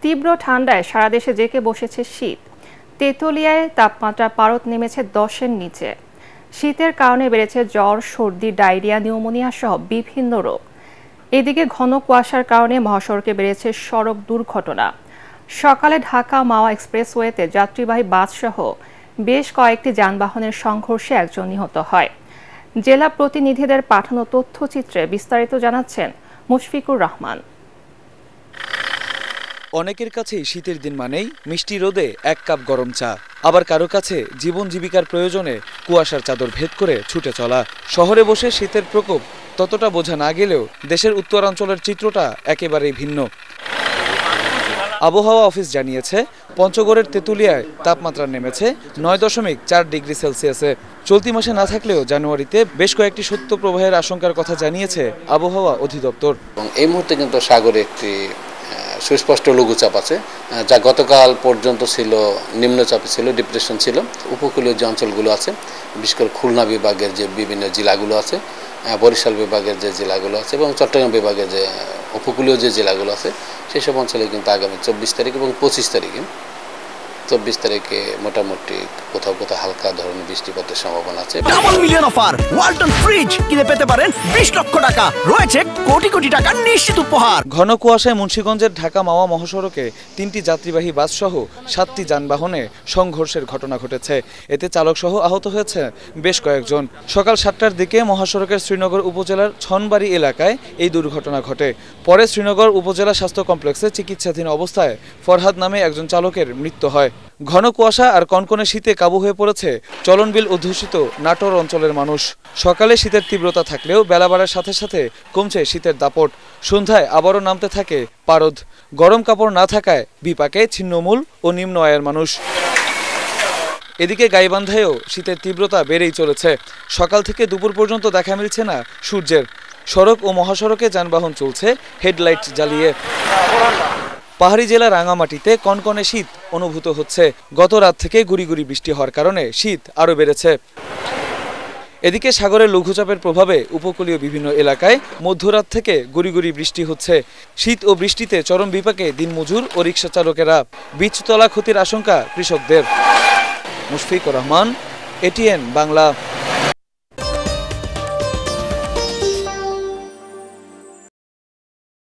তীব্র ঠান্ডায় সারা দেশে জেঁকে বসেছে শীত। তেঁতুলিয়ায় তাপমাত্রা পারদ নেমেছে 10-এর নিচে। শীতের কারণে বেড়েছে জ্বর, সর্দি, ডায়রিয়া, নিউমোনিয়া সহ বিভিন্ন রোগ। এদিকে ঘন কুয়াশার কারণে মহাসড়কে বেড়েছে সড়ক দুর্ঘটনা। সকালে ঢাকা মাওয়া এক্সপ্রেসওয়েতে যাত্রীবাহী বাসসহ বেশ কয়েকটি যানবাহনের সংঘর্ষে একজন নিহত হয়। জেলা প্রতিনিধিদের পাঠানো তথ্যচিত্রে বিস্তারিত জানাচ্ছেন মুশফিকুর রহমান। অনেকের কাছেই শীতের দিন মানেই মিষ্টি রোদে এক কাপ গরম চা, আবার কারো কাছে জীবন জীবিকার প্রয়োজনে কুয়াশার চাদর ভেদ করে ছুটে চলা। শহরে বসে শীতের প্রকোপ ততটা বোঝা না গেলেও দেশের উত্তরাঞ্চলের চিত্রটা একেবারেই ভিন্ন। আবহাওয়া অফিস জানিয়েছে, পঞ্চগড়ের তেঁতুলিয়ায় তাপমাত্রা নেমেছে 9.4 ডিগ্রি সেলসিয়াসে। চলতি মাসে না থাকলেও জানুয়ারিতে বেশ কয়েকটি শৈত্যপ্রবাহের আশঙ্কার কথা জানিয়েছে আবহাওয়া অধিদপ্তর। এই মুহূর্তে কিন্তু সাগরে একটি সুস্পষ্ট লঘুচাপ আছে, যা গতকাল পর্যন্ত ছিল নিম্নচাপে ছিল, ডিপ্রেশন ছিল। উপকূলীয় যে অঞ্চলগুলো আছে, বিশেষ করে খুলনা বিভাগের যে বিভিন্ন জেলাগুলো আছে, বরিশাল বিভাগের যে জেলাগুলো আছে এবং চট্টগ্রাম বিভাগের যে উপকূলীয় যে জেলাগুলো আছে, সেসব অঞ্চলে কিন্তু আগামী 24 তারিখ এবং 25 তারিখে 24 তারিখে মোটামুটি কোথাও কোথাও হালকা ধরনের বৃষ্টিপাতের সম্ভাবনা আছে। Double million offer, Walton fridge কিনে পেতে পারেন 20 লক্ষ টাকা, রয়েছে কোটি কোটি টাকার নিশ্চিত উপহার। ঘন কুয়াশায় মুন্সিগঞ্জের ঢাকা মাওয়া মহাসড়কে 3টি যাত্রীবাহী বাস সহ 7টি যানবাহনে সংঘর্ষের ঘটনা ঘটেছে। এতে চালক সহ আহত হয়েছে বেশ কয়েকজন। সকাল 7টার দিকে মহাসড়কের শ্রীনগর উপজেলার ছনবাড়ি এলাকায় এই দুর্ঘটনা ঘটে। পরে শ্রীনগর উপজেলা স্বাস্থ্য কমপ্লেক্সে চিকিৎসাধীন অবস্থায় ফরহাদ নামে একজন চালকের মৃত্যু হয়। ঘন কুয়াশা আর কনকনে শীতে কাবু হয়ে পড়েছে চলনবিল অধ্যুষিত নাটোর অঞ্চলের মানুষ। সকালে শীতের তীব্রতা থাকলেও বেলা বাড়ার সাথে সাথে কমছে শীতের দাপট। সন্ধ্যায় আবারও নামতে থাকে পারদ। গরম কাপড় না থাকায় বিপাকে ছিন্নমূল ও নিম্ন আয়ের মানুষ। এদিকে গাইবান্ধায়ও শীতের তীব্রতা বেড়েই চলেছে। সকাল থেকে দুপুর পর্যন্ত দেখা মিলছে না সূর্যের। সড়ক ও মহাসড়কে যানবাহন চলছে হেডলাইট জ্বালিয়ে। পাহাড়ি জেলা রাঙামাটিতে কনকনে শীত অনুভূত হচ্ছে। গত রাত থেকে গুড়ি গুড়ি বৃষ্টি হওয়ার কারণে শীত আরও বেড়েছে। এদিকে সাগরের লঘুচাপের প্রভাবে উপকূলীয় বিভিন্ন এলাকায় মধ্যরাত থেকে গুড়ি গুড়ি বৃষ্টি হচ্ছে। শীত ও বৃষ্টিতে চরম বিপাকে দিনমজুর ও রিকশা চালকেরা। বীজতলা ক্ষতির আশঙ্কা কৃষকদের। মুশফিকুর রহমান, এটিএন বাংলা।